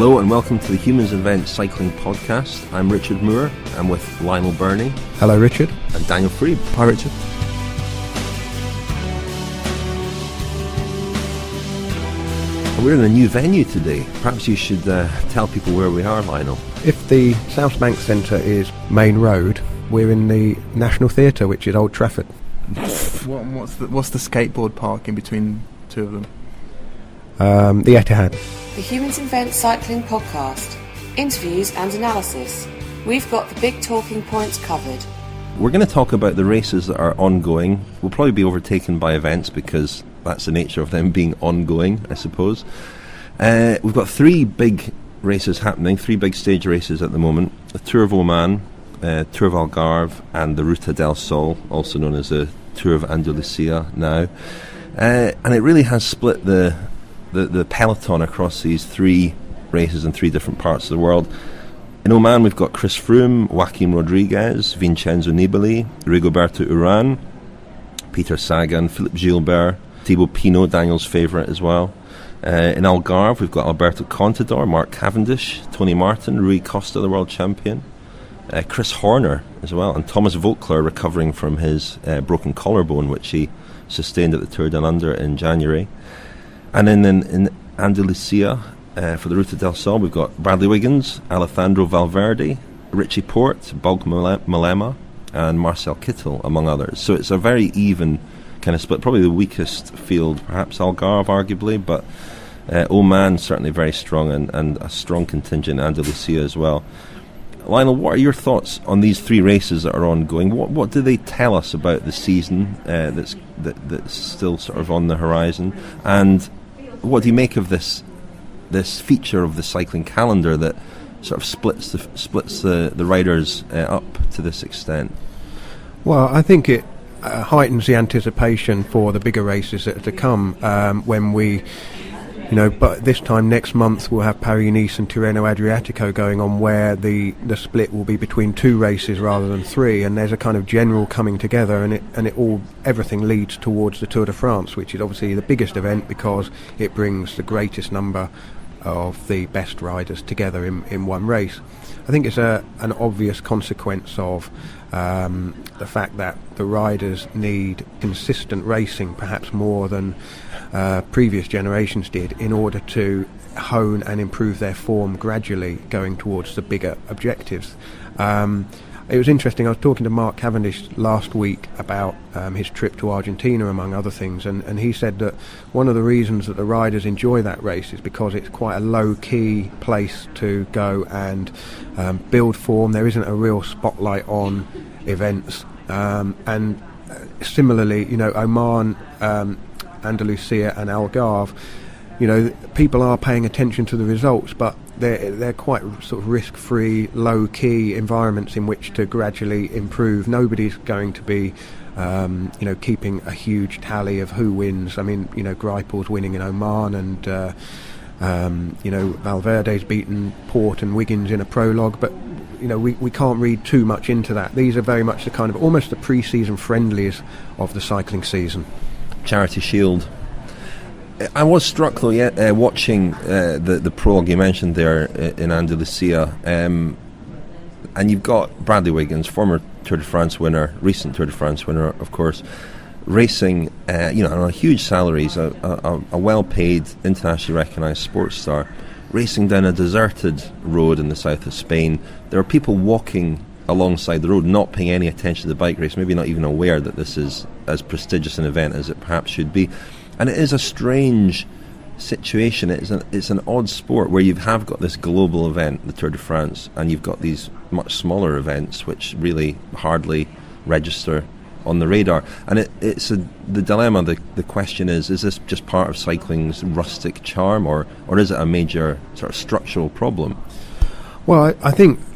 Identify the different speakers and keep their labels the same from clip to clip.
Speaker 1: Hello and welcome to the Humans Invent Cycling Podcast. I'm Richard Moore. I'm with Lionel Burney.
Speaker 2: Hello, Richard.
Speaker 1: And Daniel Freeb.
Speaker 2: Hi, Richard.
Speaker 1: We're in a new venue today. Perhaps you should tell people where we are, Lionel.
Speaker 2: If the South Bank Centre is Main Road, we're in the National Theatre, which is Old Trafford.
Speaker 3: What's the skateboard park in between two of them?
Speaker 2: The Etihad.
Speaker 4: The Humans Invent Cycling Podcast. Interviews and analysis. We've got the big talking points covered.
Speaker 1: We're going to talk about the races that are ongoing. We'll probably be overtaken by events because that's the nature of them being ongoing, I suppose. We've got three big races happening, three big stage races at the moment. The Tour of Oman, Tour of Algarve and the Ruta del Sol, also known as the Tour of Andalucia now. And it really has split the peloton across these three races in three different parts of the world. In Oman we've got Chris Froome, Joaquim Rodriguez, Vincenzo Nibali, Rigoberto Urán, Peter Sagan, Philippe Gilbert, Thibaut Pinot, Daniel's favourite as well. In Algarve we've got Alberto Contador, Mark Cavendish, Tony Martin, Rui Costa, the world champion, Chris Horner as well, and Thomas Voeckler recovering from his broken collarbone which he sustained at the Tour Down Under in January. And then in Andalucia, for the Ruta del Sol, we've got Bradley Wiggins, Alejandro Valverde, Richie Porte, Bog Mollema, and Marcel Kittel, among others. So it's a very even kind of split. Probably the weakest field, perhaps Algarve, arguably, but Oman certainly very strong, and a strong contingent in Andalucia as well. Lionel, what are your thoughts on these three races that are ongoing? What do they tell us about the season that's still sort of on the horizon? And what do you make of this feature of the cycling calendar that sort of splits the riders up to this extent?
Speaker 2: Well, I think it heightens the anticipation for the bigger races that are to come when we, but this time next month we'll have Paris-Nice and Tirreno-Adriatico going on, where the split will be between two races rather than three, and there's a kind of general coming together, and everything leads towards the Tour de France, which is obviously the biggest event because it brings the greatest number of the best riders together in one race. I think it's an obvious consequence of the fact that the riders need consistent racing, perhaps more than previous generations did, in order to hone and improve their form gradually going towards the bigger objectives. It was interesting, I was talking to Mark Cavendish last week about his trip to Argentina, among other things, and he said that one of the reasons that the riders enjoy that race is because it's quite a low-key place to go and build form. There isn't a real spotlight on events, and similarly, Oman, Andalucia and Algarve, people are paying attention to the results, but they're quite sort of risk-free, low-key environments in which to gradually improve. Nobody's going to be, keeping a huge tally of who wins. I mean, Greipel's winning in Oman, and Valverde's beaten Porte and Wiggins in a prologue, but we can't read too much into that. These are very much the kind of almost the pre-season friendlies of the cycling season. Charity Shield.
Speaker 1: I was struck though, watching the prologue you mentioned there in Andalucia, and you've got Bradley Wiggins, former Tour de France winner, recent Tour de France winner, of course, racing, on a huge salary. He's a well-paid, internationally recognised sports star, racing down a deserted road in the south of Spain. There are people walking alongside the road, not paying any attention to the bike race, maybe not even aware that this is as prestigious an event as it perhaps should be. And it is a strange situation. It's an odd sport where you have got this global event, the Tour de France, and you've got these much smaller events which really hardly register on the radar. And the dilemma, the question is this just part of cycling's rustic charm, or is it a major sort of structural problem?
Speaker 2: Well,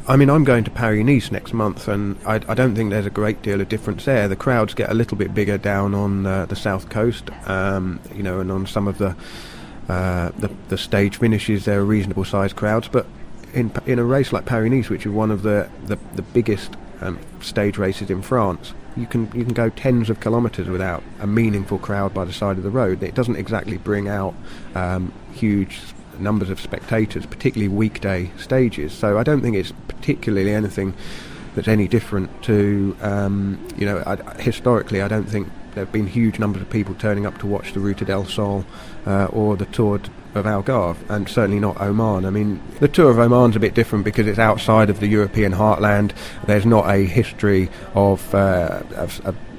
Speaker 2: I'm going to Paris-Nice next month, and I don't think there's a great deal of difference there. The crowds get a little bit bigger down on the south coast, and on some of the stage finishes there are reasonable sized crowds. But in a race like Paris-Nice, which is one of the biggest stage races in France, you can go tens of kilometres without a meaningful crowd by the side of the road. It doesn't exactly bring out huge numbers of spectators, particularly weekday stages. So I don't think it's particularly anything that's any different to, historically I don't think there have been huge numbers of people turning up to watch the Ruta del Sol or the Tour of Algarve, and certainly not Oman. I mean, the Tour of Oman's a bit different because it's outside of the European heartland. There's not a history of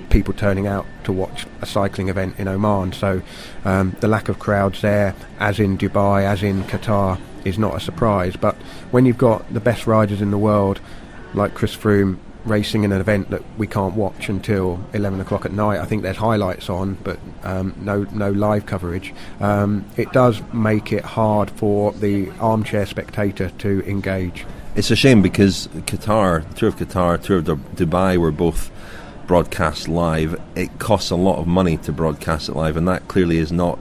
Speaker 2: people turning out to watch a cycling event in Oman, so the lack of crowds there, as in Dubai, as in Qatar, is not a surprise. But when you've got the best riders in the world like Chris Froome racing in an event that we can't watch until 11 o'clock at night, I think there's highlights on, but no live coverage. It does make it hard for the armchair spectator to engage.
Speaker 1: It's a shame because Tour of Qatar, Tour of Dubai were both broadcast live. It costs a lot of money to broadcast it live, and that clearly is not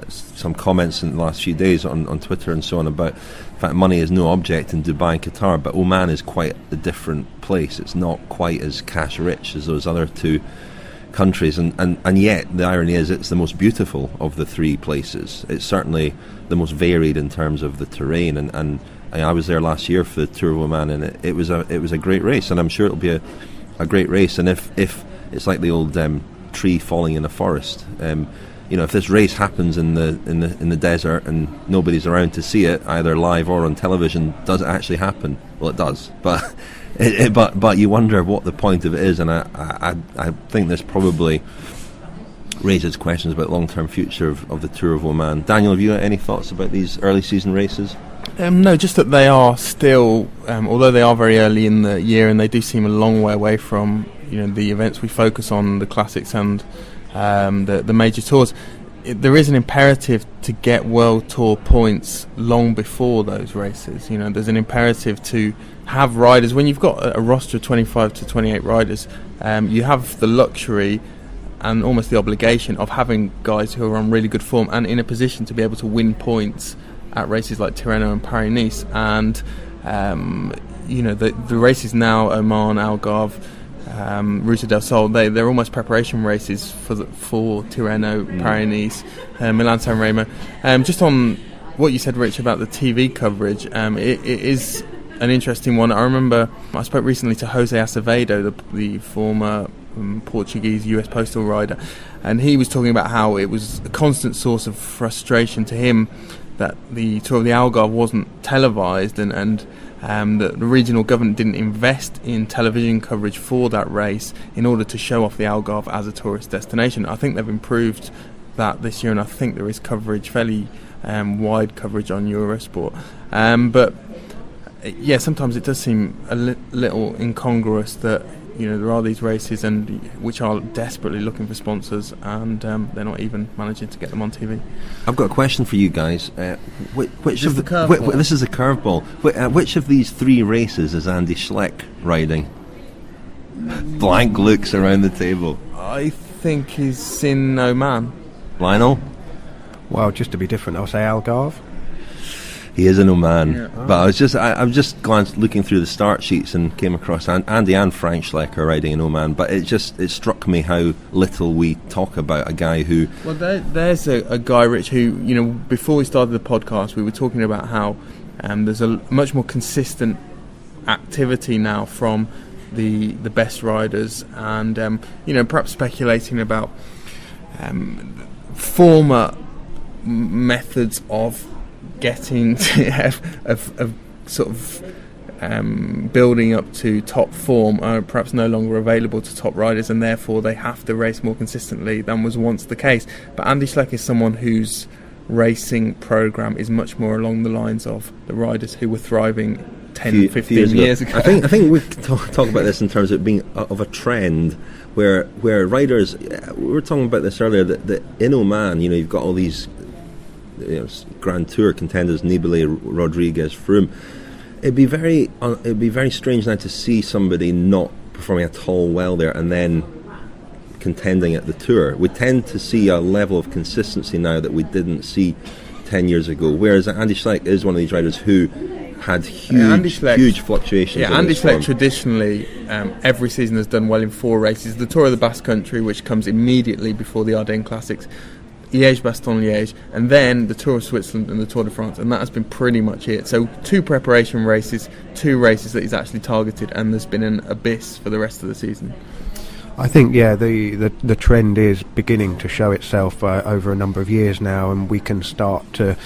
Speaker 1: some comments in the last few days on Twitter and so on about the fact money is no object in Dubai and Qatar, but Oman is quite a different place. It's not quite as cash rich as those other two countries, and yet the irony is it's the most beautiful of the three places. It's certainly the most varied in terms of the terrain, and I was there last year for the Tour of Oman, and it was a great race, and I'm sure it'll be a great race. And if it's like the old tree falling in a forest, if this race happens in the desert and nobody's around to see it, either live or on television, does it actually happen? Well, it does, but but you wonder what the point of it is, and I think this probably raises questions about long-term future of the Tour of Oman. Daniel, have you got any thoughts about these early season races?
Speaker 3: No, just that they are still, although they are very early in the year, and they do seem a long way away from the events we focus on, the classics and the major tours. There is an imperative to get World Tour points long before those races. There's an imperative to have riders. When you've got a roster of 25 to 28 riders, you have the luxury and almost the obligation of having guys who are on really good form and in a position to be able to win points at races like Tirreno and Paris-Nice. And the races now, Oman, Algarve, Ruta del Sol, they're almost preparation races for Tirreno, Paris-Nice, Milan-San Remo. Just on what you said, Rich, about the TV coverage, it is an interesting one. I remember I spoke recently to Jose Acevedo, the former Portuguese US postal rider, and he was talking about how it was a constant source of frustration to him that the Tour of the Algarve wasn't televised, and that the regional government didn't invest in television coverage for that race in order to show off the Algarve as a tourist destination. I think they've improved that this year, and I think there is coverage, fairly wide coverage on Eurosport. But yeah, sometimes it does seem a little incongruous that there are these races and which are desperately looking for sponsors, and they're not even managing to get them on TV.
Speaker 1: I've got a question for you guys. Which of
Speaker 3: the curveball?
Speaker 1: This is a curveball. Which of these three races is Andy Schleck riding? Blank looks around the table.
Speaker 3: I think he's in Oman.
Speaker 1: Lionel?
Speaker 2: Well, just to be different, I'll say Algarve.
Speaker 1: He is in Oman,
Speaker 2: Yeah.
Speaker 1: but I'm just looking through the start sheets and came across Andy and Frank Schleck are riding in Oman. But it struck me how little we talk about a guy who.
Speaker 3: Well, there's a guy, Rich, who before we started the podcast, we were talking about how there's a much more consistent activity now from the best riders, and perhaps speculating about former methods of getting of sort of building up to top form are perhaps no longer available to top riders, and therefore they have to race more consistently than was once the case. But Andy Schleck is someone whose racing programme is much more along the lines of the riders who were thriving 10, 15 years ago.
Speaker 1: I think we can talk about this in terms of being of a trend where riders, we were talking about this earlier, that in Oman, you've got all these Grand Tour contenders, Nibali, Rodriguez, Froome. It'd be very strange now to see somebody not performing at all well there and then contending at the Tour. We tend to see a level of consistency now that we didn't see 10 years ago, whereas Andy Schleck is one of these riders who had huge fluctuations.
Speaker 3: Yeah, Andy Schleck traditionally every season has done well in 4 races. The Tour of the Basque Country, which comes immediately before the Ardennes Classics, Liège-Bastogne-Liège, and then the Tour of Switzerland and the Tour de France, and that has been pretty much it. So 2 preparation races, 2 races that he's actually targeted, and there's been an abyss for the rest of the season.
Speaker 2: I think, the trend is beginning to show itself over a number of years now, and we can start to,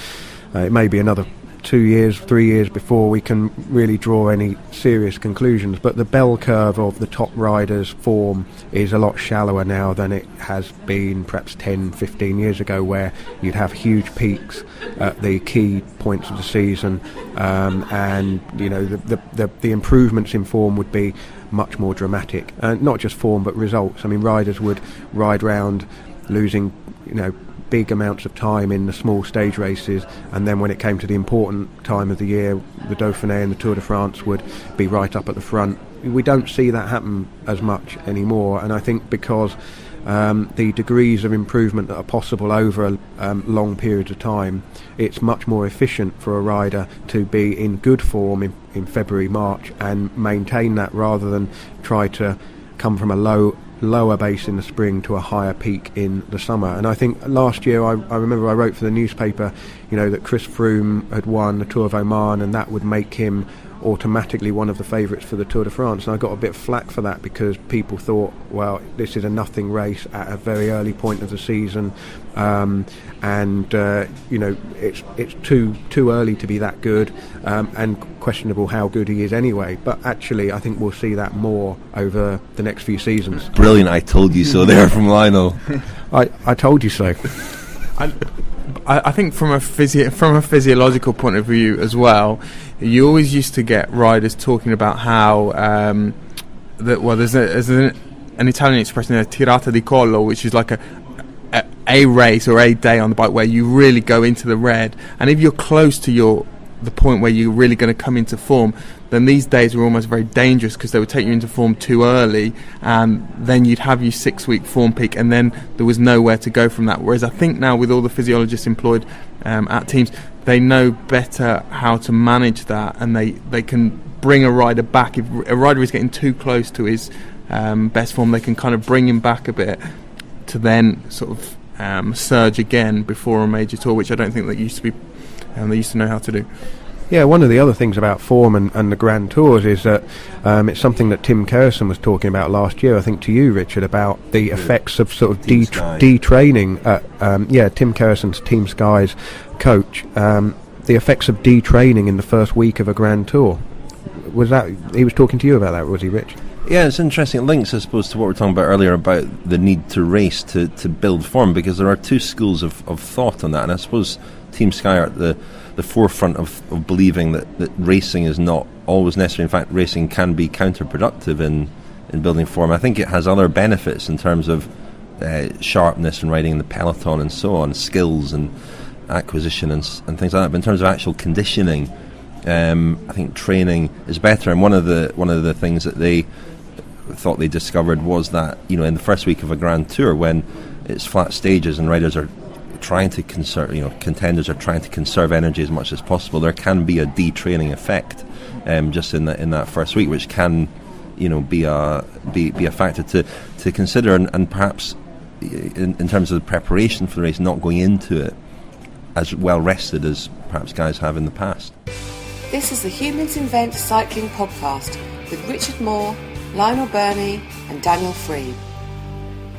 Speaker 2: it may be another 2 years, 3 years before we can really draw any serious conclusions, but the bell curve of the top riders' form is a lot shallower now than it has been perhaps 10, 15 years ago, where you'd have huge peaks at the key points of the season, and the improvements in form would be much more dramatic, and not just form but results. I mean, riders would ride round losing big amounts of time in the small stage races, and then when it came to the important time of the year, the Dauphiné and the Tour de France would be right up at the front. We don't see that happen as much anymore, and I think because the degrees of improvement that are possible over long periods of time, it's much more efficient for a rider to be in good form in February, March, and maintain that rather than try to come from a lower base in the spring to a higher peak in the summer. And I think last year I remember I wrote for the newspaper that Chris Froome had won the Tour of Oman, and that would make him automatically one of the favourites for the Tour de France, and I got a bit of flack for that because people thought, well, this is a nothing race at a very early point of the season, it's too early to be that good, and questionable how good he is anyway. But actually I think we'll see that more over the next few seasons.
Speaker 1: Brilliant, I told you so there from Lionel.
Speaker 2: I told you so.
Speaker 3: I think from a physiological point of view as well, you always used to get riders talking about how there's an Italian expression, a tirata di collo, which is like a race or a day on the bike where you really go into the red, and if you're close to the point where you're really going to come into form, then these days were almost very dangerous because they would take you into form too early, and then you'd have your 6-week form peak, and then there was nowhere to go from that. Whereas I think now, with all the physiologists employed at teams, they know better how to manage that, and they can bring a rider back. If a rider is getting too close to his best form, they can kind of bring him back a bit to then sort of surge again before a major tour, which I don't think they used to know how to do.
Speaker 2: Yeah, one of the other things about form and the Grand Tours is that it's something that Tim Kerrison was talking about last year, I think to you, Richard, about the effects of sort of detraining. Tim Kerrison's Team Sky's coach, the effects of detraining in the first week of a Grand Tour. Was that, he was talking to you about that, was he, Rich?
Speaker 1: Yeah, it's interesting. It links, I suppose, to what we were talking about earlier about the need to race to build form, because there are two schools of thought on that, and I suppose Team Sky are at the forefront of believing that racing is not always necessary. In fact, racing can be counterproductive in building form. I think it has other benefits in terms of sharpness and riding in the peloton and so on, skills and acquisition and things like that. But in terms of actual conditioning, I think training is better. And one of the things that they thought they discovered was that, in the first week of a Grand Tour, when it's flat stages and riders are trying to conserve, contenders are trying to conserve energy as much as possible, there can be a detraining effect just in that first week, which can be a factor to consider, and perhaps in terms of the preparation for the race, not going into it as well rested as perhaps guys have in the past.
Speaker 4: This is the Humans Invent Cycling podcast with Richard Moore, Lionel Burney and Daniel Freed.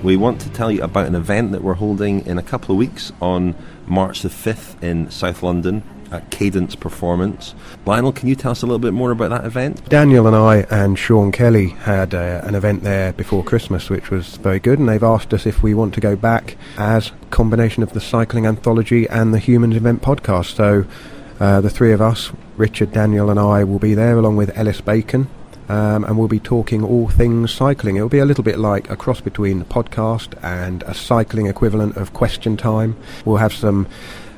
Speaker 1: We want to tell you about an event that we're holding in a couple of weeks on March the 5th in South London at Cadence Performance. Lionel, can you tell us a little bit more about that event?
Speaker 2: Daniel and I and Sean Kelly had an event there before Christmas, which was very good, and they've asked us if we want to go back as a combination of the Cycling Anthology and the Humans Invent podcast. So the three of us, Richard, Daniel and I, will be there along with Ellis Bacon. And we'll be talking all things cycling. It'll be a little bit like a cross between a podcast and a cycling equivalent of Question Time. We'll have some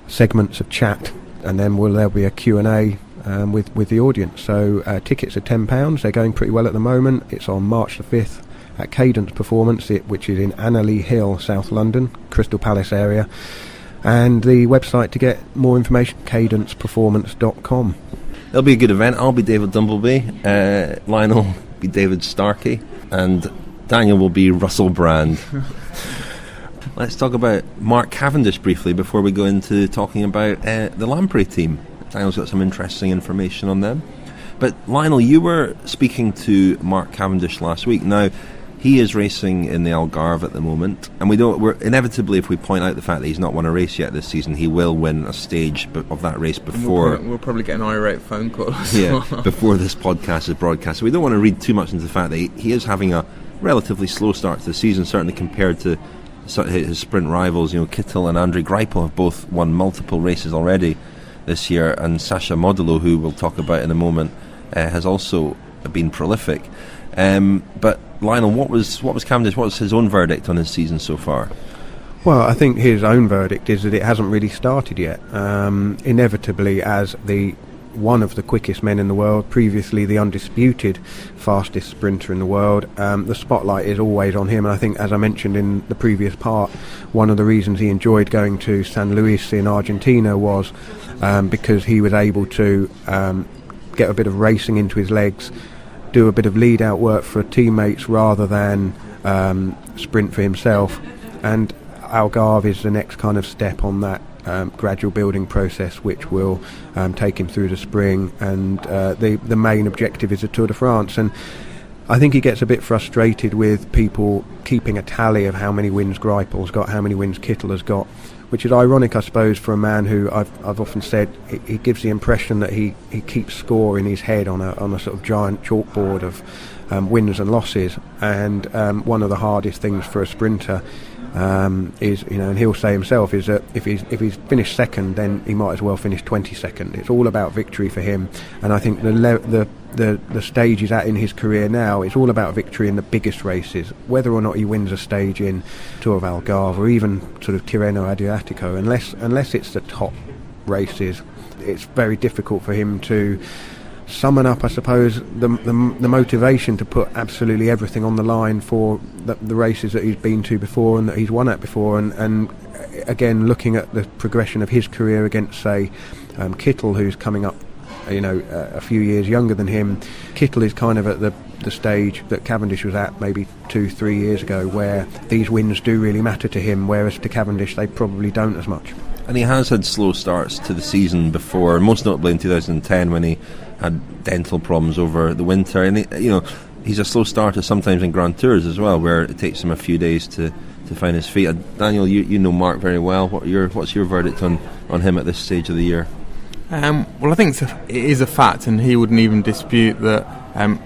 Speaker 2: segments of chat, and then there'll be a Q&A with the audience. So tickets are £10. They're going pretty well at the moment. It's on March the 5th at Cadence Performance, which is in Annerley Hill, South London, Crystal Palace area. And the website to get more information, cadenceperformance.com.
Speaker 1: It'll be a good event. I'll be David Dumbleby, Lionel will be David Starkey, and Daniel will be Russell Brand. Let's talk about Mark Cavendish briefly before we go into talking about the Lamprey team. Daniel's got some interesting information on them. But Lionel, you were speaking to Mark Cavendish last week. Now, he is racing in the Algarve at the moment, and we're inevitably, if we point out the fact that he's not won a race yet this season, he will win a stage of that race before.
Speaker 3: We'll probably get an irate phone call.
Speaker 1: Before this podcast is broadcast. So we don't want to read too much into the fact that he is having a relatively slow start to the season, certainly compared to his sprint rivals. Kittel and Andrei Greipel have both won multiple races already this year, and Sasha Modolo, who we'll talk about in a moment, has also been prolific. But Lionel, what was Cavendish? What was his own verdict on his season so far?
Speaker 2: Well, I think his own verdict is that it hasn't really started yet. Inevitably, as one of the quickest men in the world, previously the undisputed fastest sprinter in the world, the spotlight is always on him. And I think, as I mentioned in the previous part, one of the reasons he enjoyed going to San Luis in Argentina was because he was able to get a bit of racing into his legs, do a bit of lead-out work for teammates rather than sprint for himself. And Algarve is the next kind of step on that gradual building process, which will take him through the spring. And the main objective is the Tour de France. And I think he gets a bit frustrated with people keeping a tally of how many wins Greipel's got, how many wins Kittel has got, which is ironic, I suppose, for a man who I've often said he gives the impression that he keeps score in his head on a sort of giant chalkboard of wins and losses. And one of the hardest things for a sprinter is, and he'll say himself, is that if he's finished second, then he might as well finish 22nd. It's all about victory for him, and I think the stage he's at in his career now, it's all about victory in the biggest races. Whether or not he wins a stage in Tour of Algarve or even sort of Tirreno Adriatico, unless it's the top races, it's very difficult for him to summon up, I suppose, the motivation to put absolutely everything on the line for the races that he's been to before and that he's won at before. And again, looking at the progression of his career against, say, Kittel, who's coming up, a few years younger than him. Kittel is kind of at the stage that Cavendish was at maybe 2-3 years ago, where these wins do really matter to him, whereas to Cavendish they probably don't as much.
Speaker 1: And he has had slow starts to the season before, most notably in 2010 when he had dental problems over the winter. And he's a slow starter sometimes in Grand Tours as well, where it takes him a few days to find his feet. Daniel, you know Mark very well. What's your verdict on him at this stage of the year?
Speaker 3: Well, I think it is a fact, and he wouldn't even dispute that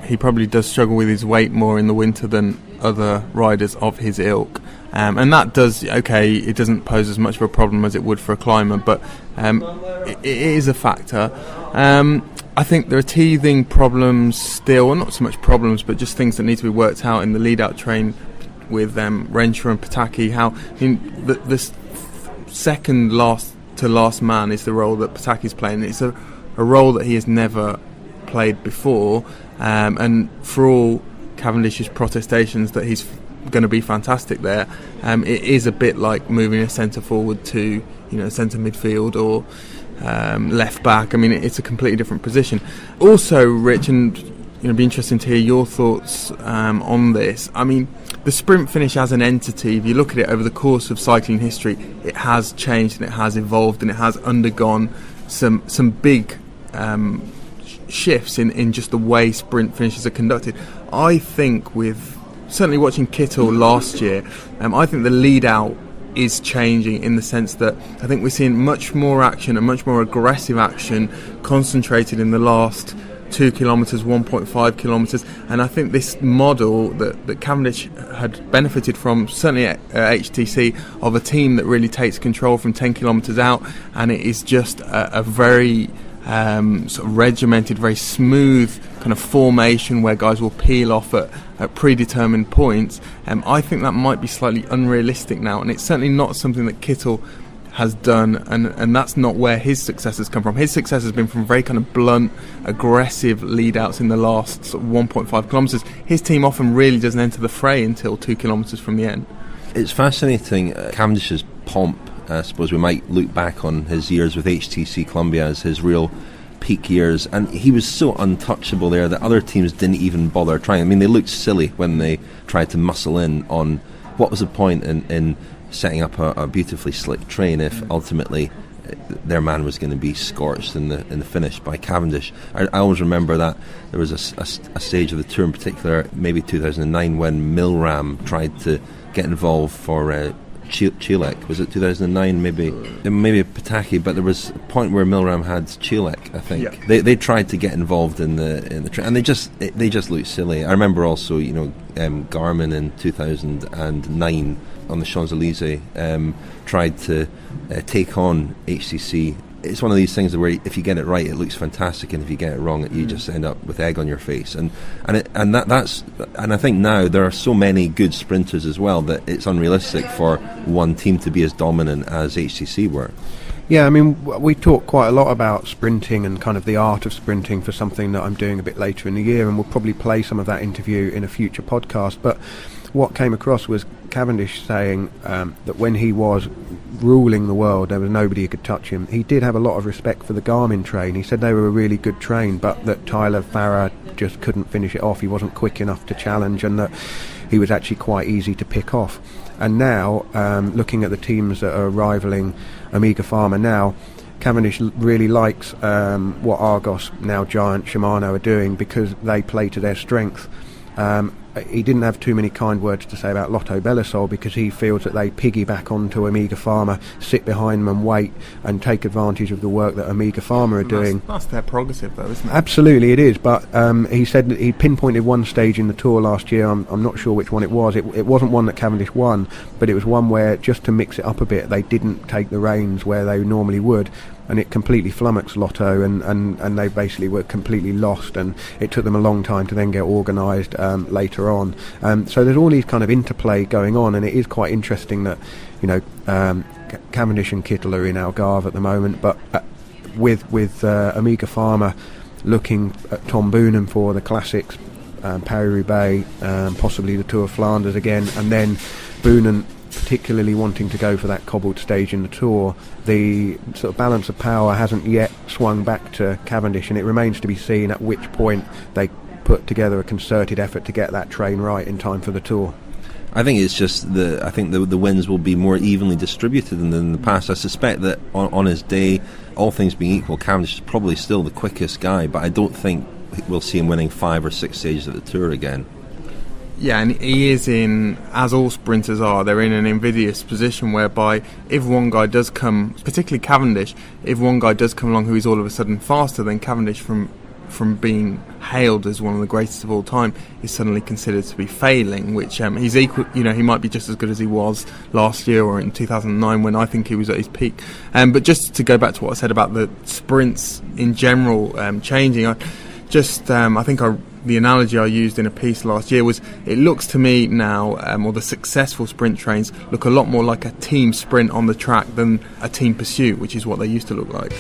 Speaker 3: he probably does struggle with his weight more in the winter than other riders of his ilk. And that it doesn't pose as much of a problem as it would for a climber, but it is a factor. I think there are teething problems still, well, not so much problems, but just things that need to be worked out in the lead-out train with Renshaw and Pataki. The second to last man is the role that Pataki's playing. It's a role that he has never played before, and for all Cavendish's protestations that he's going to be fantastic there, it is a bit like moving a centre forward to centre midfield or left back. I mean, it's a completely different position. Also, Rich, and it'd be interesting to hear your thoughts on this. I mean, the sprint finish as an entity, if you look at it over the course of cycling history, it has changed and it has evolved and it has undergone some big shifts in just the way sprint finishes are conducted. I think certainly watching Kittel last year, I think the lead out is changing in the sense that I think we're seeing much more action and much more aggressive action concentrated in the last 2 kilometres, 1.5 kilometres, and I think this model that Cavendish had benefited from, certainly at HTC, of a team that really takes control from 10 kilometres out, and it is just a very sort of regimented, very smooth kind of formation where guys will peel off at predetermined points. I think that might be slightly unrealistic now, and it's certainly not something that Kittel has done, and that's not where his success has come from. His success has been from very kind of blunt, aggressive lead-outs in the last sort of 1.5 kilometres. His team often really doesn't enter the fray until 2 kilometres from the end.
Speaker 1: It's fascinating, Cavendish's pomp. I suppose we might look back on his years with HTC Columbia as his real peak years, and he was so untouchable there that other teams didn't even bother trying. I mean, they looked silly when they tried to muscle in on what was the point in setting up a beautifully slick train if ultimately their man was going to be scorched in the finish by Cavendish. I always remember that there was a stage of the Tour in particular, maybe 2009, when Milram tried to get involved for Chilek. Was it 2009? Maybe Pataki, but there was a point where Milram had Chilek, I think.
Speaker 3: Yeah.
Speaker 1: They tried to get involved in the train, and they just looked silly. I remember also, Garmin in 2009 on the Champs-Élysées tried to take on HCC. It's one of these things where if you get it right, it looks fantastic, and if you get it wrong, you just end up with egg on your face. And I think now there are so many good sprinters as well that it's unrealistic for one team to be as dominant as HCC were.
Speaker 2: Yeah, I mean, we talk quite a lot about sprinting and kind of the art of sprinting for something that I'm doing a bit later in the year, and we'll probably play some of that interview in a future podcast. But what came across was Cavendish saying that when he was ruling the world, there was nobody who could touch him. He did have a lot of respect for the Garmin train. He said they were a really good train, but that Tyler Farrar just couldn't finish it off. He wasn't quick enough to challenge, and that he was actually quite easy to pick off. And now, looking at the teams that are rivaling Omega Pharma now, Cavendish really likes what Argos, now Giant Shimano, are doing, because they play to their strength. He didn't have too many kind words to say about Lotto Belisol, because he feels that they piggyback onto Omega Pharma, sit behind them and wait and take advantage of the work that Omega Pharma are doing.
Speaker 3: That's their prerogative, though, isn't it?
Speaker 2: Absolutely, it is. But he said that he pinpointed one stage in the Tour last year. I'm not sure which one it was. It wasn't one that Cavendish won, but it was one where, just to mix it up a bit, they didn't take the reins where they normally would, and it completely flummoxed Lotto, and they basically were completely lost, and it took them a long time to then get organised later on. So there's all these kind of interplay going on, and it is quite interesting that Cavendish and Kittel are in Algarve at the moment, but with Omega Pharma looking at Tom Boonen for the classics, Paris-Roubaix, possibly the Tour of Flanders again, and then Boonen particularly wanting to go for that cobbled stage in the Tour, the sort of balance of power hasn't yet swung back to Cavendish, and it remains to be seen at which point they put together a concerted effort to get that train right in time for the Tour.
Speaker 1: I think it's just the wins will be more evenly distributed than in the past. I suspect that on his day, all things being equal, Cavendish is probably still the quickest guy, but I don't think we'll see him winning 5 or 6 stages at the Tour again.
Speaker 3: Yeah, and he is in, as all sprinters are, they're in an invidious position whereby if one guy does come, particularly Cavendish, if one guy does come along who is all of a sudden faster than Cavendish from being hailed as one of the greatest of all time, is suddenly considered to be failing, which he's equal. He might be just as good as he was last year or in 2009 when I think he was at his peak. But just to go back to what I said about the sprints in general changing, the analogy I used in a piece last year was, it looks to me now, or the successful sprint trains look a lot more like a team sprint on the track than a team pursuit, which is what they used to look like.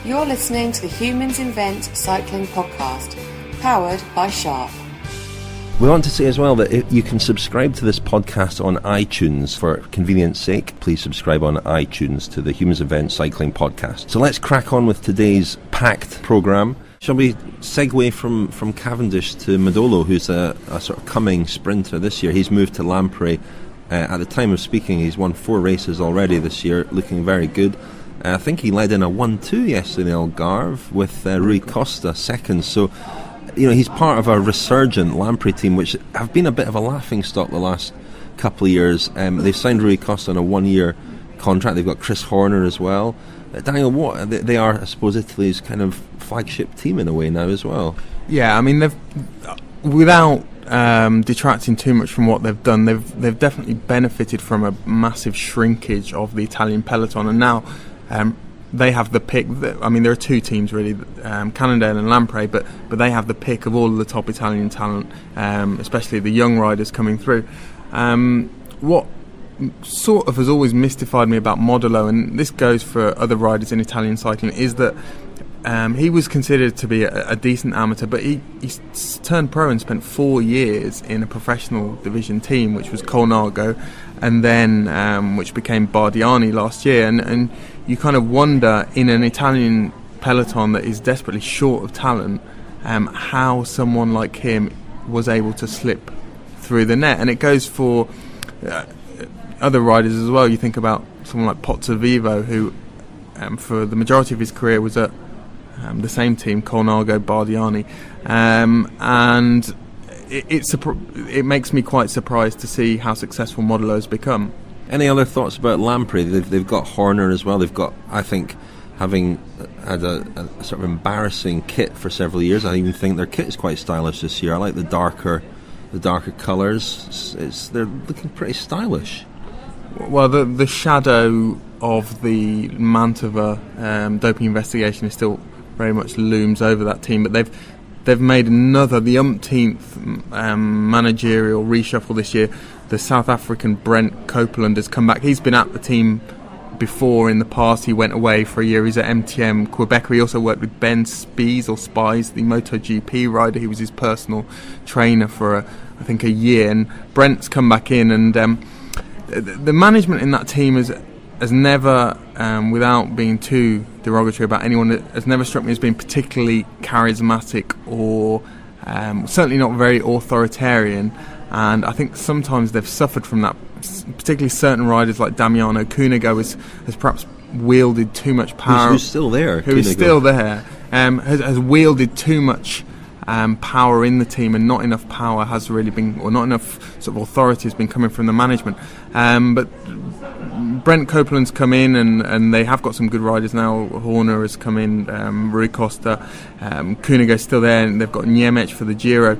Speaker 4: You're listening to the Humans Invent Cycling podcast, powered by Sharp.
Speaker 1: We want to say as well that you can subscribe to this podcast on iTunes. For convenience sake, please subscribe on iTunes to the Humans Invent Cycling podcast. So let's crack on with today's packed programme. Shall we segue from Cavendish to Modolo, who's a sort of coming sprinter this year? He's moved to Lampre. At the time of speaking, he's won 4 races already this year, looking very good. I think he led in a 1-2 yesterday in Algarve with Rui Costa second. So, he's part of a resurgent Lampre team, which have been a bit of a laughingstock the last couple of years. They've signed Rui Costa on a 1-year contract. They've got Chris Horner as well. Daniel, what they are, I suppose, Italy's kind of flagship team in a way now as well.
Speaker 3: Yeah, I mean, they've, without detracting too much from what they've done, they've definitely benefited from a massive shrinkage of the Italian peloton, and now they have the pick. I mean, there are 2 teams really, Cannondale and Lampre, but they have the pick of all of the top Italian talent, especially the young riders coming through. What sort of has always mystified me about Modolo, and this goes for other riders in Italian cycling, is that he was considered to be a decent amateur, but he turned pro and spent 4 years in a professional division team, which was Colnago, and then which became Bardiani last year, and you kind of wonder, in an Italian peloton that is desperately short of talent, how someone like him was able to slip through the net. And it goes for other riders as well. You think about someone like Pozzovivo, who for the majority of his career was at the same team, Colnago Bardiani, and it makes me quite surprised to see how successful Modulo has become.
Speaker 1: Any other thoughts about Lamprey? They've got Horner as well. They've got, I think, having had a sort of embarrassing kit for several years, I even think their kit is quite stylish this year. I like the darker colours. They're looking pretty stylish.
Speaker 3: Well, the shadow of the Mantova doping investigation is still very much looms over that team, but they've made the umpteenth managerial reshuffle this year. The South African Brent Copeland has come back. He's been at the team before in the past. He went away for a year. He's at MTM Quebec. He also worked with Ben Spies, the MotoGP rider. He was his personal trainer for I think a year. And Brent's come back in, and the management in that team has never, without being too derogatory about anyone, has never struck me as being particularly charismatic or certainly not very authoritarian. And I think sometimes they've suffered from that, particularly certain riders like Damiano Cunego has perhaps wielded too much power.
Speaker 1: Who's still there?
Speaker 3: Who's still there, has wielded too much power in the team, and not enough power has really been, or not enough sort of authority has been coming from the management. But Brent Copeland's come in, and they have got some good riders now. Horner has come in, Rui Costa, Cunego's still there, and they've got Niemiec for the Giro.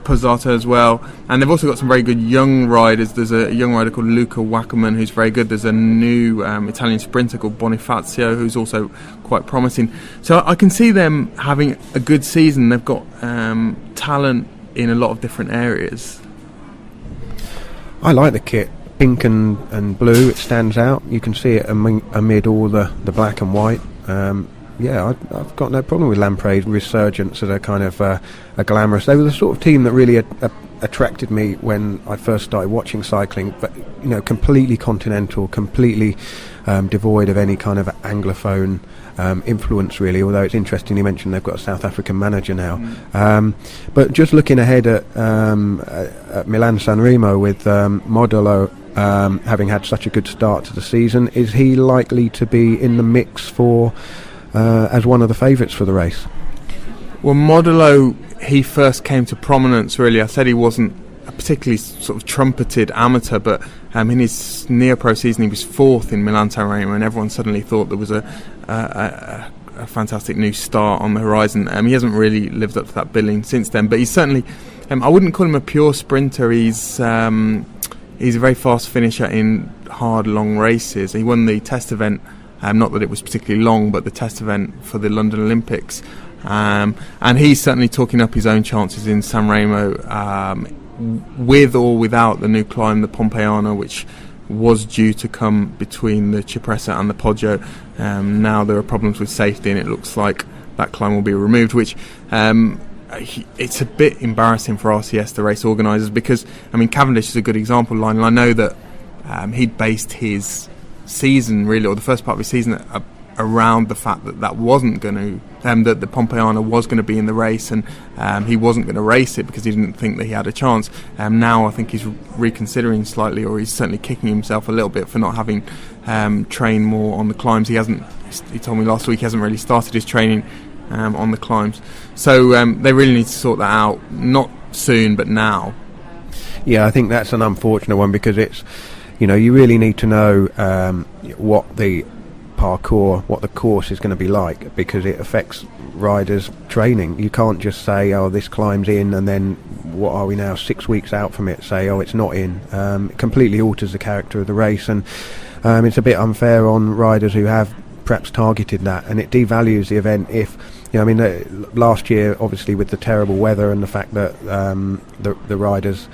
Speaker 3: Pozzato as well, and they've also got some very good young riders. There's a young rider called Luca Wackerman who's very good. There's a new Italian sprinter called Bonifacio who's also quite promising. So I can see them having a good season. They've got talent in a lot of different areas.
Speaker 2: I like the kit. Pink and blue, it stands out. You can see it amid all the black and white. I've got no problem with Lamprey's resurgence as a kind of a glamorous. They were the sort of team that really attracted me when I first started watching cycling. But completely continental, completely devoid of any kind of Anglophone influence, really. Although it's interesting you mentioned they've got a South African manager now. But just looking ahead at Milan San Remo with Modulo. Having had such a good start to the season, is he likely to be in the mix for as one of the favourites for the race?
Speaker 3: Well, Modulo, he first came to prominence, really. I said he wasn't a particularly sort of trumpeted amateur, but in his neo-pro season he was fourth in Milan-San Remo, and everyone suddenly thought there was a fantastic new star on the horizon. He hasn't really lived up to that billing since then, but he's certainly, I wouldn't call him a pure sprinter. He's a very fast finisher in hard, long races. He won the test event, not that it was particularly long, but the test event for the London Olympics. And he's certainly talking up his own chances in San Remo, with or without the new climb, the Pompeiano, which was due to come between the Cipressa and the Poggio. Now there are problems with safety, and it looks like that climb will be removed, which it's a bit embarrassing for RCS, the race organisers, because Cavendish is a good example. Lionel, I know that he'd based his season, really, or the first part of his season, around the fact that wasn't going to, that the Pompeiano was going to be in the race, and he wasn't going to race it because he didn't think that he had a chance. Now I think he's reconsidering slightly, or he's certainly kicking himself a little bit for not having trained more on the climbs. He told me last week he hasn't really started his training on the climbs. So they really need to sort that out, not soon but now.
Speaker 2: Yeah, I think that's an unfortunate one, because it's, you really need to know what the parkour, what the course is going to be like, because it affects riders' training. You can't just say, oh, this climb's in, and then what are we now, 6 weeks out from it, say, oh, it's not in. It completely alters the character of the race, and it's a bit unfair on riders who have perhaps targeted that, and it devalues the event. If last year, obviously, with the terrible weather and the fact that the riders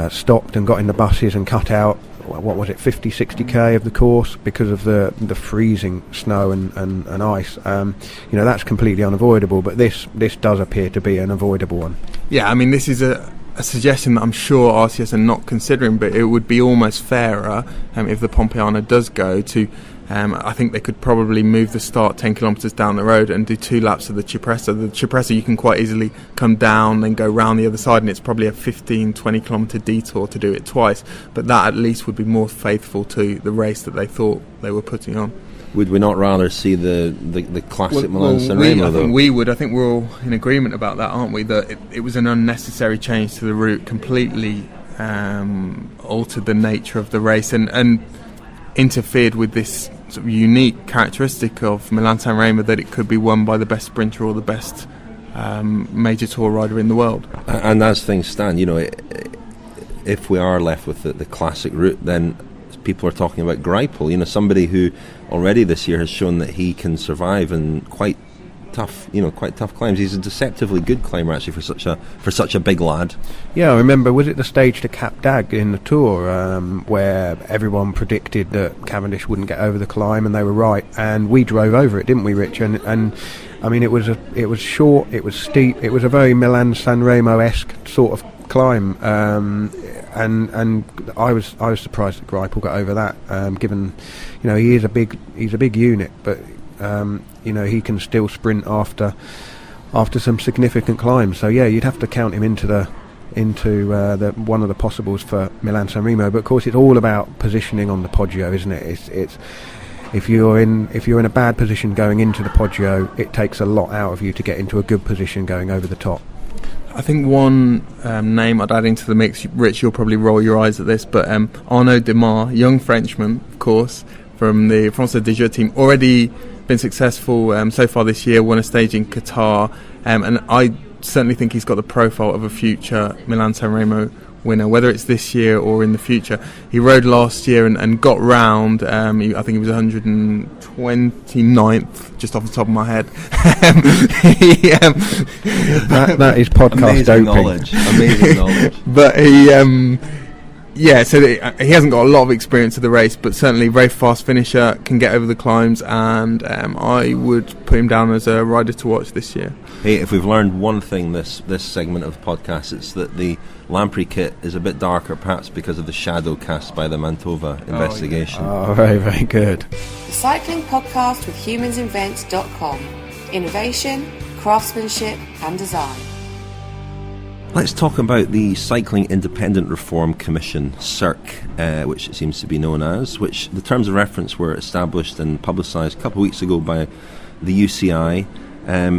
Speaker 2: stopped and got in the buses and cut out, what was it, 50-60k of the course because of the freezing snow and ice. That's completely unavoidable, but this does appear to be an avoidable one.
Speaker 3: Yeah, this is a suggestion that I'm sure RCS are not considering, but it would be almost fairer if the Pompeiano does go to I think they could probably move the start 10 kilometres down the road and do 2 laps of the Cipressa. The Cipressa, you can quite easily come down, then go round the other side, and it's probably a 15-20 kilometre detour to do it twice. But that at least would be more faithful to the race that they thought they were putting on.
Speaker 1: Would we not rather see the classic Milan-San Remo, though?
Speaker 3: We would. I think we're all in agreement about that, aren't we? That it was an unnecessary change to the route, completely altered the nature of the race and interfered with this sort of unique characteristic of Milan-San Remo, that it could be won by the best sprinter or the best major tour rider in the world.
Speaker 1: And as things stand, if we are left with the classic route, then people are talking about Greipel, somebody who already this year has shown that he can survive in quite tough climbs. He's a deceptively good climber, actually, for such a big lad.
Speaker 2: Yeah, I remember, was it the stage to Cap d'Agde in the Tour where everyone predicted that Cavendish wouldn't get over the climb, and they were right, and we drove over it, didn't we, Rich? And I mean, it was short, it was steep, it was a very Milan-San Remo-esque sort of climb, and I was surprised that Greipel got over that, given he's a big unit, but he can still sprint after some significant climbs. So yeah, you'd have to count him into the one of the possibles for Milan-San Remo. But of course, it's all about positioning on the Poggio, isn't it? It's if you're in a bad position going into the Poggio, it takes a lot out of you to get into a good position going over the top.
Speaker 3: I think one name I'd add into the mix, Rich, you'll probably roll your eyes at this, but Arnaud Démare, young Frenchman, of course, from the France de Jeux team, already been successful so far this year, won a stage in Qatar, and I certainly think he's got the profile of a future Milan-San Remo winner, whether it's this year or in the future. He rode last year and got round, I think he was 129th, just off the top of my head.
Speaker 2: That is podcast doping.
Speaker 1: Amazing knowledge.
Speaker 3: But he hasn't got a lot of experience of the race, but certainly very fast finisher, can get over the climbs, and I would put him down as a rider to watch this year.
Speaker 1: Hey, if we've learned one thing this segment of the podcast, it's that the Lamprey kit is a bit darker, perhaps because of the shadow cast by the Mantova investigation.
Speaker 2: Oh, very, very good.
Speaker 4: The Cycling Podcast with humansinvent.com. Innovation, craftsmanship and design.
Speaker 1: Let's talk about the Cycling Independent Reform Commission, CIRC, which it seems to be known as, which the terms of reference were established and publicised a couple of weeks ago by the UCI.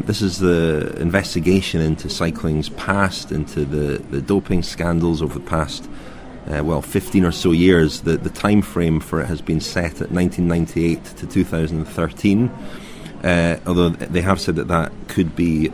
Speaker 1: This is the investigation into cycling's past, into the doping scandals over the past 15 or so years. The time frame for it has been set at 1998 to 2013, although they have said that could be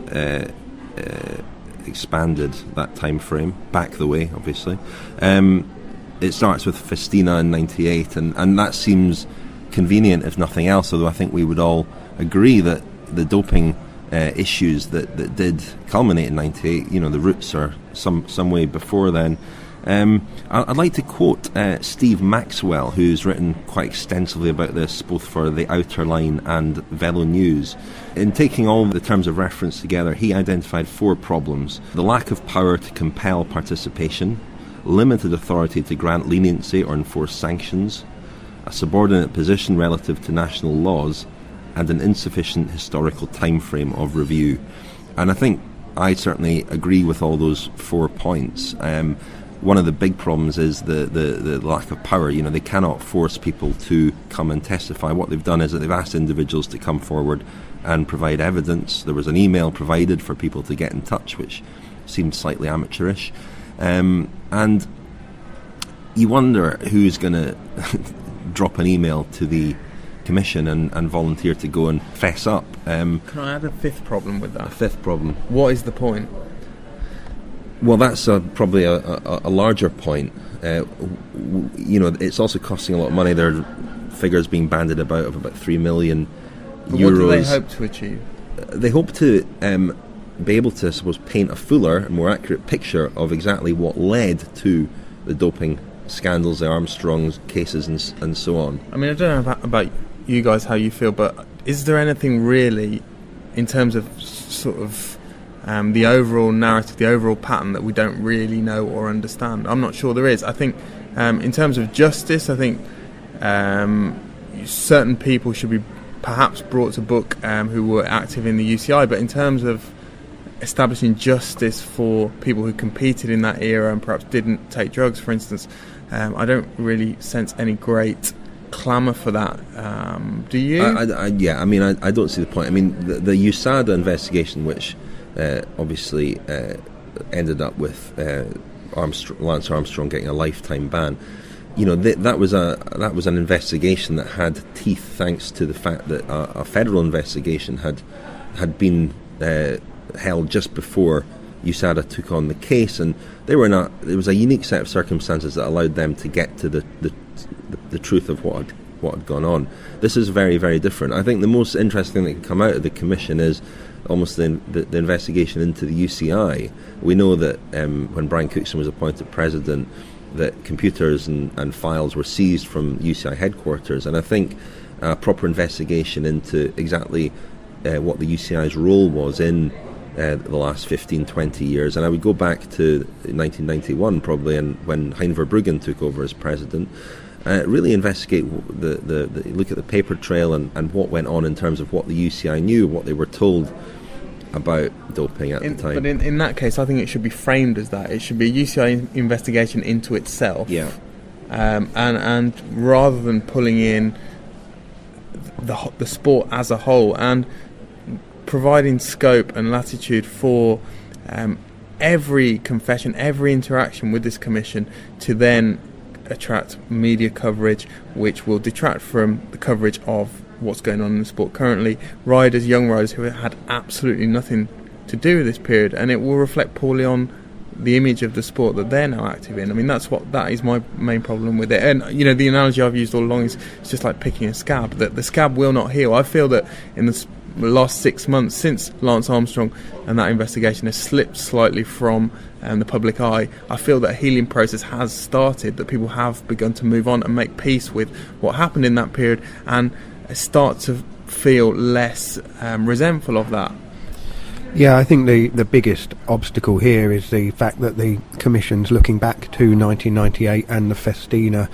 Speaker 1: expanded, that time frame, back the way, obviously. It starts with Festina in 98, and that seems convenient, if nothing else, although I think we would all agree that the doping issues that did culminate in 98, the roots are some way before then. I'd like to quote Steve Maxwell, who's written quite extensively about this, both for The Outer Line and Velo News. In taking all the terms of reference together, he identified 4 problems: the lack of power to compel participation, limited authority to grant leniency or enforce sanctions, a subordinate position relative to national laws, and an insufficient historical time frame of review. And I think I certainly agree with all those 4 points. One of the big problems is the lack of power. They cannot force people to come and testify. What they've done is that they've asked individuals to come forward and provide evidence. There was an email provided for people to get in touch, which seemed slightly amateurish. And you wonder who's going to drop an email to the Commission and volunteer to go and fess up.
Speaker 3: Can I add a 5th problem with that?
Speaker 1: A 5th problem.
Speaker 3: What is the point?
Speaker 1: Well, that's probably a larger point. It's also costing a lot of money. There are figures being bandied about of about 3 million
Speaker 3: but
Speaker 1: euros.
Speaker 3: What do they hope to achieve?
Speaker 1: They hope to be able to, I suppose, paint a fuller, more accurate picture of exactly what led to the doping scandals, the Armstrong cases, and so on.
Speaker 3: I mean, I don't know about you guys, how you feel, but is there anything really, in terms of sort of the overall narrative, the overall pattern, that we don't really know or understand? I'm not sure there is. I think in terms of justice, I think certain people should be perhaps brought to book who were active in the UCI, but in terms of establishing justice for people who competed in that era and perhaps didn't take drugs, for instance, I don't really sense any great clamour for that. Do you?
Speaker 1: I don't see the point. I mean, the USADA investigation, which obviously ended up with Lance Armstrong getting a lifetime ban. That was an investigation that had teeth, thanks to the fact that a federal investigation had been held just before USADA took on the case, and there was a unique set of circumstances that allowed them to get to the truth of what had gone on. This is very, very different. I think the most interesting thing that can come out of the commission is almost the investigation into the UCI. We know that when Brian Cookson was appointed president, that computers and files were seized from UCI headquarters, and I think a proper investigation into exactly what the UCI's role was in the last 15-20 years, and I would go back to 1991 probably, and when Hein Verbruggen took over as president, really investigate the look at the paper trail and what went on in terms of what the UCI knew, what they were told about doping at the time.
Speaker 3: But in that case, I think it should be framed as that. It should be a UCI investigation into itself.
Speaker 1: Yeah.
Speaker 3: And rather than pulling in the sport as a whole and providing scope and latitude for every confession, every interaction with this commission to then attract media coverage, which will detract from the coverage of what's going on in the sport currently. Young riders who had absolutely nothing to do with this period, and it will reflect poorly on the image of the sport that they're now active in. I mean, that is my main problem with it. And the analogy I've used all along is it's just like picking a scab. That the scab will not heal. I feel that in the last 6 months since Lance Armstrong and that investigation has slipped slightly from the public eye, I feel that a healing process has started, that people have begun to move on and make peace with what happened in that period and start to feel less resentful of that.
Speaker 2: Yeah, I think the biggest obstacle here is the fact that the Commission's looking back to 1998 and the Festina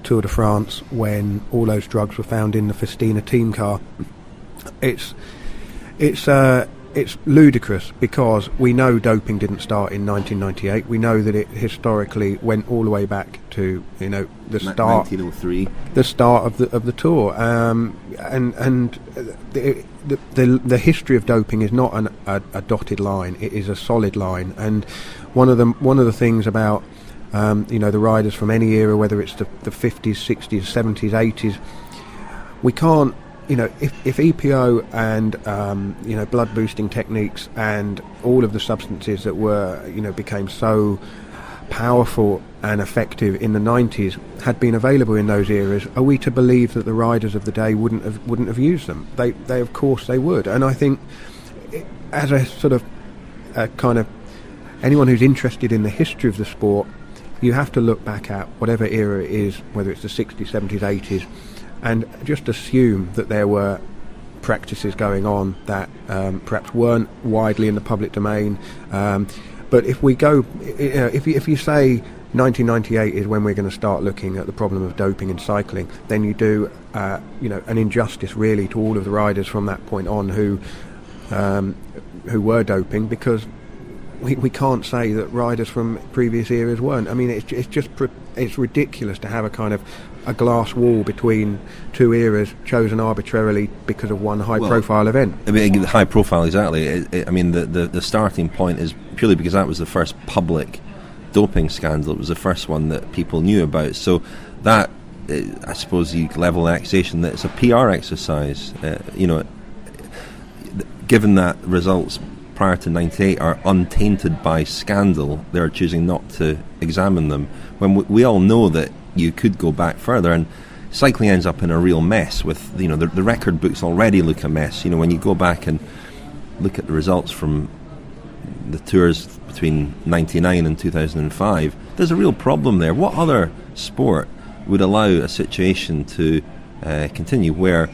Speaker 2: Tour de France, when all those drugs were found in the Festina team car. It's ludicrous, because we know doping didn't start in 1998. We know that it historically went all the way back to the start
Speaker 1: 1903,
Speaker 2: the start of the tour, and the history of doping is not a dotted line. It is a solid line, and one of the things about the riders from any era, whether it's the 50s, 60s, 70s, 80s, we can't. If EPO and blood boosting techniques and all of the substances that were became so powerful and effective in the 90s had been available in those eras, are we to believe that the riders of the day wouldn't have used them? They of course they would. And I think, as a sort of kind of anyone who's interested in the history of the sport, you have to look back at whatever era it is, whether it's the 60s, 70s, 80s, and just assume that there were practices going on that perhaps weren't widely in the public domain. But if we go, if you say 1998 is when we're going to start looking at the problem of doping in cycling, then you do an injustice really to all of the riders from that point on who were doping, because we can't say that riders from previous eras weren't. I mean, it's ridiculous to have a kind of a glass wall between two eras chosen arbitrarily because of one high-profile event.
Speaker 1: I mean, high profile, exactly. I mean, the starting point is purely because that was the first public doping scandal. It was the first one that people knew about. So that, I suppose, you level an accusation that it's a PR exercise. Given that results prior to 98 are untainted by scandal, they're choosing not to examine them, when we all know that you could go back further, and cycling ends up in a real mess with the record books already look a mess. When you go back and look at the results from the tours between 99 and 2005, there's a real problem there. What other sport would allow a situation to continue where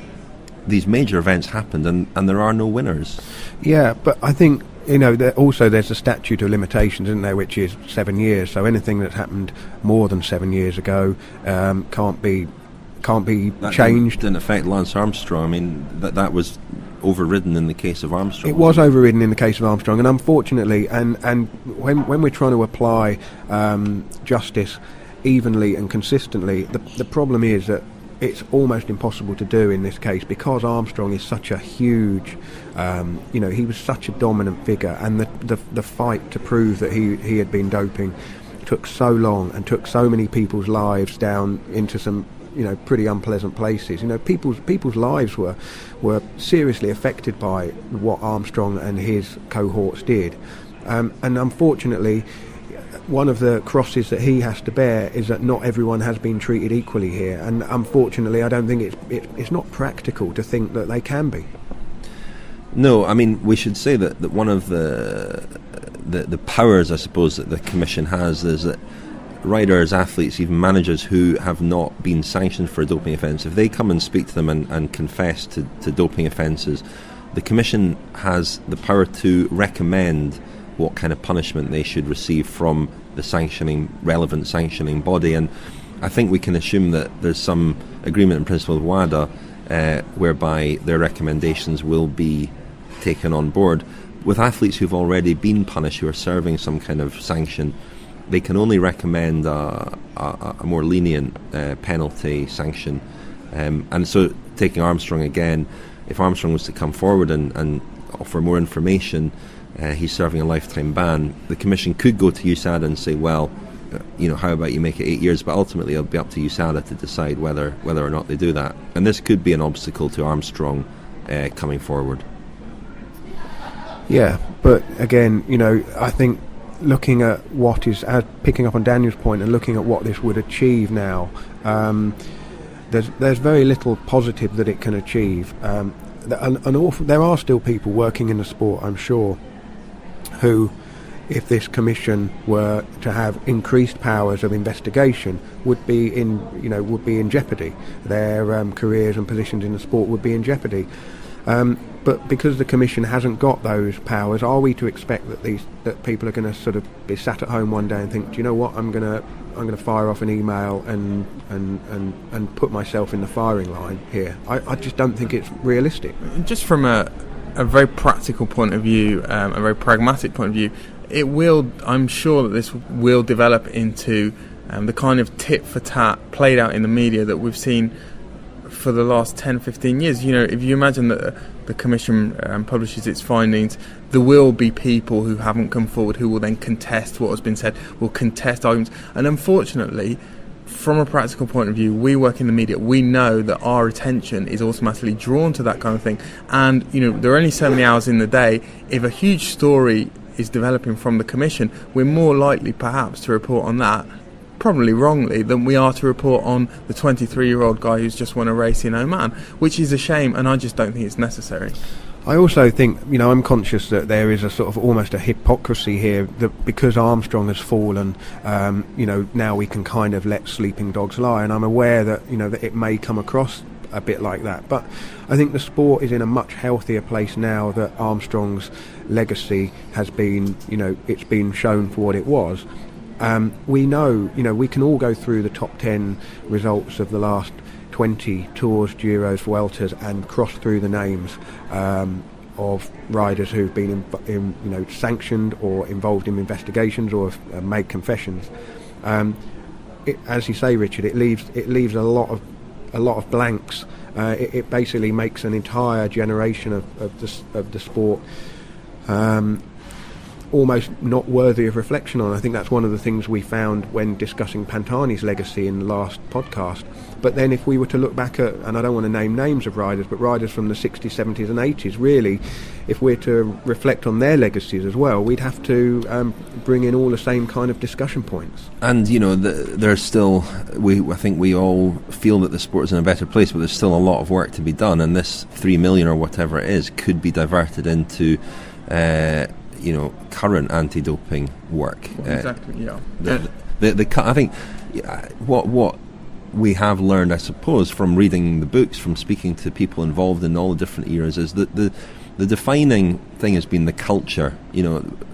Speaker 1: these major events happened and there are no winners?
Speaker 2: Yeah, but I think there's a statute of limitations, isn't there, which is 7 years. So anything that's happened more than 7 years ago can't be
Speaker 1: that
Speaker 2: changed.
Speaker 1: Didn't affect Lance Armstrong. I mean, that was overridden in the case of Armstrong.
Speaker 2: It was overridden in the case of Armstrong, and unfortunately, and when we're trying to apply justice evenly and consistently, the problem is that it's almost impossible to do in this case, because Armstrong is such a huge, he was such a dominant figure, and the fight to prove that he had been doping took so long and took so many people's lives down into some pretty unpleasant places. People's lives were seriously affected by what Armstrong and his cohorts did, and unfortunately, one of the crosses that he has to bear is that not everyone has been treated equally here, and unfortunately I don't think it's not practical to think that they can be.
Speaker 1: No, I mean, we should say that one of the powers, I suppose, that the Commission has is that riders, athletes, even managers who have not been sanctioned for a doping offence, if they come and speak to them and confess to doping offences, the Commission has the power to recommend what kind of punishment they should receive from the relevant sanctioning body. And I think we can assume that there's some agreement in principle with WADA whereby their recommendations will be taken on board. With athletes who've already been punished, who are serving some kind of sanction, they can only recommend a more lenient penalty sanction. And so, taking Armstrong again, if Armstrong was to come forward and offer more information, he's serving a lifetime ban, the Commission could go to USADA and say, well, how about you make it 8 years? But ultimately it'll be up to USADA to decide whether or not they do that. And this could be an obstacle to Armstrong coming forward.
Speaker 2: Yeah, but again, I think looking at what is, picking up on Daniel's point and looking at what this would achieve now, there's very little positive that it can achieve. There are still people working in the sport, I'm sure, who, if this commission were to have increased powers of investigation, would be in jeopardy. Their careers and positions in the sport would be in jeopardy. But because the commission hasn't got those powers, are we to expect that people are going to sort of be sat at home one day and think, do you know what, I'm going to fire off an email and put myself in the firing line here? I just don't think it's realistic.
Speaker 3: Just from a very practical point of view, a very pragmatic point of view, I'm sure that this will develop into the kind of tit for tat played out in the media that we've seen for the last 10-15 years. If you imagine that the Commission publishes its findings, there will be people who haven't come forward who will then contest what has been said, will contest arguments, and unfortunately, from a practical point of view, we work in the media, we know that our attention is automatically drawn to that kind of thing, and there are only so many hours in the day. If a huge story is developing from the Commission, we're more likely perhaps to report on that, probably wrongly, than we are to report on the 23-year-old guy who's just won a race in Oman, which is a shame, and I just don't think it's necessary.
Speaker 2: I also think, I'm conscious that there is a sort of almost a hypocrisy here, that because Armstrong has fallen, now we can kind of let sleeping dogs lie, and I'm aware that, that it may come across a bit like that, but I think the sport is in a much healthier place now that Armstrong's legacy has been, it's been shown for what it was. We know, we can all go through the top 10 results of the last 20 Tours, Giros, Vueltas, and cross through the names of riders who've been sanctioned or involved in investigations or have made confessions. As you say, Richard, it leaves a lot of blanks. It basically makes an entire generation of the sport almost not worthy of reflection on. I think that's one of the things we found when discussing Pantani's legacy in the last podcast. But then if we were to look back at, and I don't want to name names of riders, but riders from the 60s, 70s and 80s, really, if we're to reflect on their legacies as well, we'd have to bring in all the same kind of discussion points.
Speaker 1: And, there's still, I think we all feel that the sport is in a better place, but there's still a lot of work to be done, and this 3 million or whatever it is could be diverted into current anti-doping work.
Speaker 3: Exactly. Yeah.
Speaker 1: I think what we have learned, I suppose, from reading the books, from speaking to people involved in all the different eras, is that the defining thing has been the culture.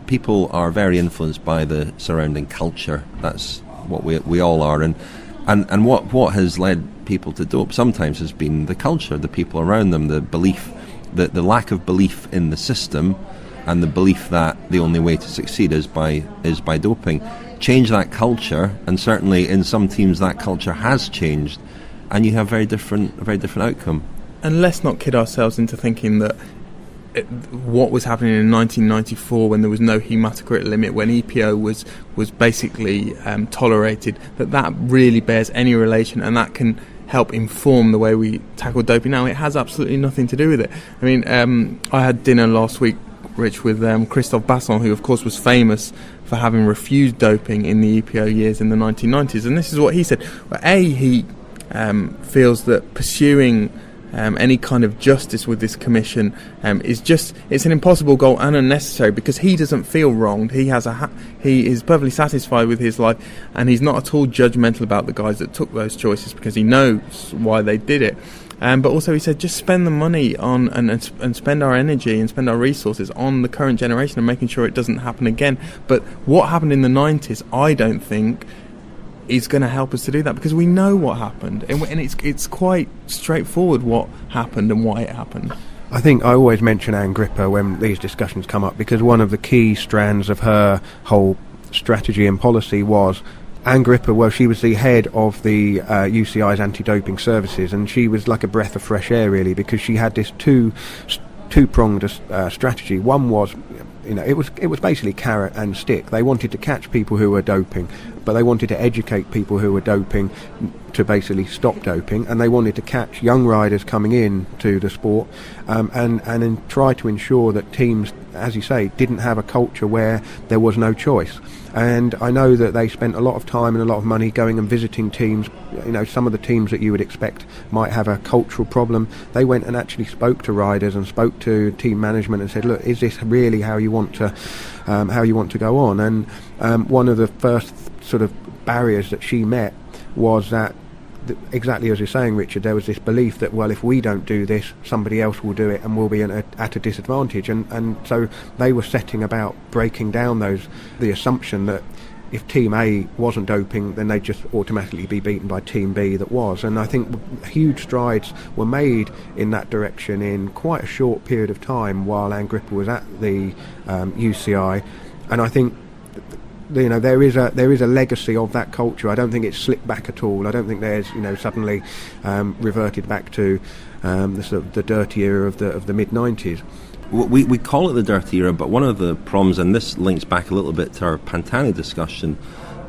Speaker 1: People are very influenced by the surrounding culture. That's what we all are, and what has led people to dope sometimes has been the culture, the people around them, the belief, the lack of belief in the system, and the belief that the only way to succeed is by doping. Change that culture, and certainly in some teams that culture has changed, and you have a very different outcome.
Speaker 3: And let's not kid ourselves into thinking that what was happening in 1994 when there was no hematocrit limit, when EPO was basically tolerated, that really bears any relation, and that can help inform the way we tackle doping now. It has absolutely nothing to do with it. I mean, I had dinner last week, Rich, with Christophe Basson, who of course was famous for having refused doping in the EPO years in the 1990s, and this is what he said. Well, he feels that pursuing any kind of justice with this commission it's an impossible goal and unnecessary, because he doesn't feel wronged. He is perfectly satisfied with his life, and he's not at all judgmental about the guys that took those choices, because he knows why they did it. But also he said, just spend the money on and spend our energy and spend our resources on the current generation and making sure it doesn't happen again. But what happened in the 90s, I don't think is going to help us to do that, because we know what happened, and it's quite straightforward what happened and why it happened.
Speaker 2: I think I always mention Anne Gripper when these discussions come up, because one of the key strands of her whole strategy and policy was Anne Gripper. Well, she was the head of the UCI's anti-doping services, and she was like a breath of fresh air, really, because she had this two-pronged strategy. One was, it was basically carrot and stick. They wanted to catch people who were doping, but they wanted to educate people who were doping to basically stop doping, and they wanted to catch young riders coming in to the sport, and try to ensure that teams, as you say, didn't have a culture where there was no choice. And I know that they spent a lot of time and a lot of money going and visiting teams. Some of the teams that you would expect might have a cultural problem, they went and actually spoke to riders and spoke to team management and said, look, is this really how you want to go on? And one of the first sort of barriers that she met was that, exactly as you're saying, Richard, there was this belief that, well, if we don't do this, somebody else will do it and we'll be at a disadvantage. And so they were setting about breaking down the assumption that if Team A wasn't doping, then they'd just automatically be beaten by Team B that was. And I think huge strides were made in that direction in quite a short period of time while Anne Gripper was at the UCI. And I think there is a legacy of that culture. I don't think it's slipped back at all. I don't think there's suddenly reverted back to the dirty era of the mid-90s.
Speaker 1: We call it the dirty era, but one of the problems, and this links back a little bit to our Pantani discussion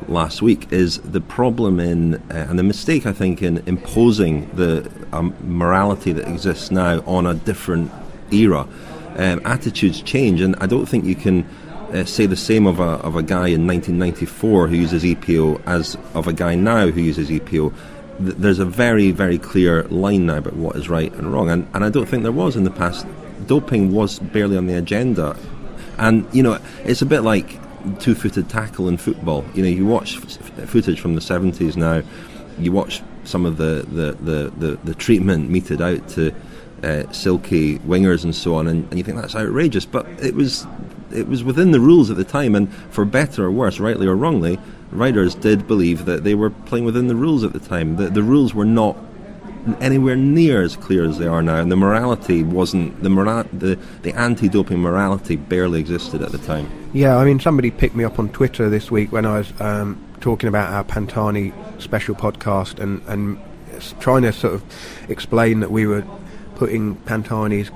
Speaker 1: last week, is the problem in and the mistake, I think, in imposing the morality that exists now on a different era. Attitudes change, and I don't think you can say the same of a guy in 1994 who uses EPO as of a guy now who uses EPO. There's a very, very clear line now about what is right and wrong, and I don't think there was in the past. Doping was barely on the agenda, and it's a bit like two-footed tackle in football. You watch footage from the 70s now, you watch some of the treatment meted out to silky wingers and so on, and you think that's outrageous, but it was within the rules at the time, and for better or worse, rightly or wrongly, riders did believe that they were playing within the rules at the time. The rules were not anywhere near as clear as they are now, and the morality wasn't the anti-doping morality barely existed at the time.
Speaker 2: Yeah, I mean, somebody picked me up on Twitter this week when I was talking about our Pantani special podcast and trying to sort of explain that we were putting Pantani's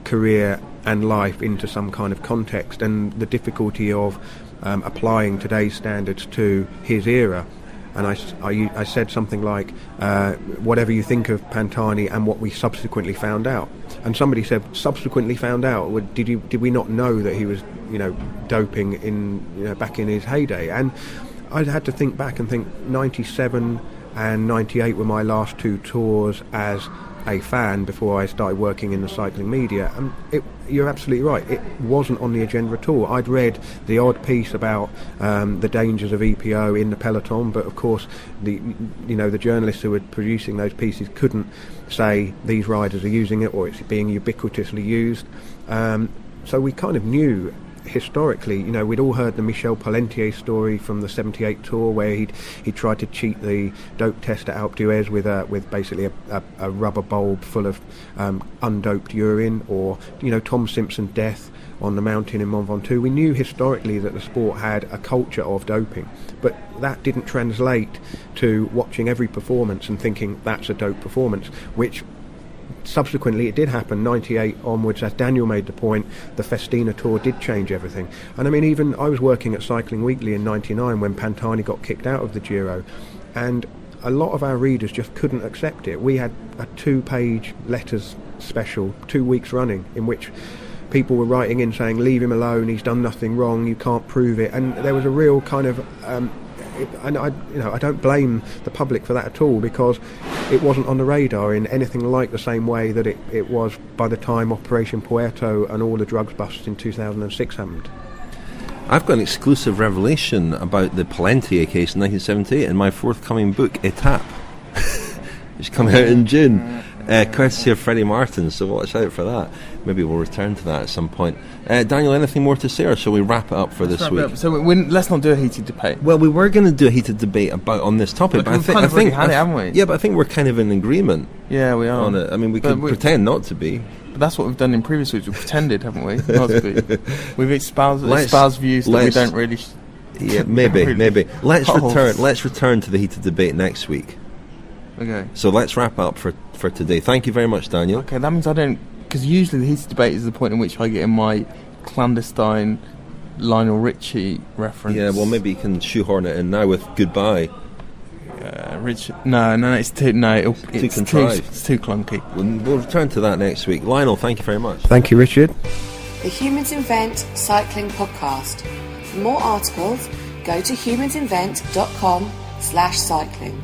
Speaker 2: career and life into some kind of context, and the difficulty of applying today's standards to his era. And I said something like, whatever you think of Pantani and what we subsequently found out. And somebody said, subsequently found out? Did we not know that he was, doping in back in his heyday? And I had to think back and think 97 and 98 were my last two tours as a fan before I started working in the cycling media, and you're absolutely right, it wasn't on the agenda at all. I'd read the odd piece about the dangers of EPO in the peloton, but of course the journalists who were producing those pieces couldn't say these riders are using it or it's being ubiquitously used, so we kind of knew historically, we'd all heard the Michel Parmentier story from the '78 Tour, where he tried to cheat the dope test at Alpe d'Huez with basically a rubber bulb full of undoped urine, or Tom Simpson's death on the mountain in Mont Ventoux. We knew historically that the sport had a culture of doping, but that didn't translate to watching every performance and thinking that's a dope performance, which subsequently it did happen. 98 onwards, as Daniel made the point, the Festina Tour did change everything. And I mean, even I was working at Cycling Weekly in 99 when Pantani got kicked out of the Giro, and a lot of our readers just couldn't accept it. We had a 2-page letters special 2 weeks running in which people were writing in saying, leave him alone, he's done nothing wrong, you can't prove it. And there was a real kind of and I don't blame the public for that at all, because it wasn't on the radar in anything like the same way that it was by the time Operation Puerto and all the drugs busts in 2006 happened.
Speaker 1: I've got an exclusive revelation about the Parmentier case in 1978 in my forthcoming book, Étape. It's coming out in June, courtesy of Freddie Martin, so watch out for that. Maybe we'll return to that at some point. Daniel, anything more to say, or shall we wrap it up for this week?
Speaker 3: So let's not do a heated debate.
Speaker 1: Well, we were going to do a heated debate on this topic, but I think
Speaker 3: had it, haven't we?
Speaker 1: Yeah, but I think we're kind of in agreement.
Speaker 3: Yeah, we are
Speaker 1: on it. I mean, we could pretend not to be.
Speaker 3: But that's what we've done in previous weeks. We've pretended, haven't we? Not to be. We've espoused views that we don't really.
Speaker 1: Yeah, maybe. Let's return to the heated debate next week.
Speaker 3: Okay.
Speaker 1: So let's wrap up for today. Thank you very much, Daniel.
Speaker 3: Okay, that means I don't, because usually the heated debate is the point in which I get in my clandestine Lionel Richie reference.
Speaker 1: Yeah, well, maybe you can shoehorn it in now with goodbye.
Speaker 3: Richard, no, it's too contrived. It's too clunky.
Speaker 1: We'll return to that next week. Lionel, thank you very much.
Speaker 2: Thank you, Richard.
Speaker 4: The Humans Invent Cycling Podcast. For more articles, go to humansinvent.com/cycling.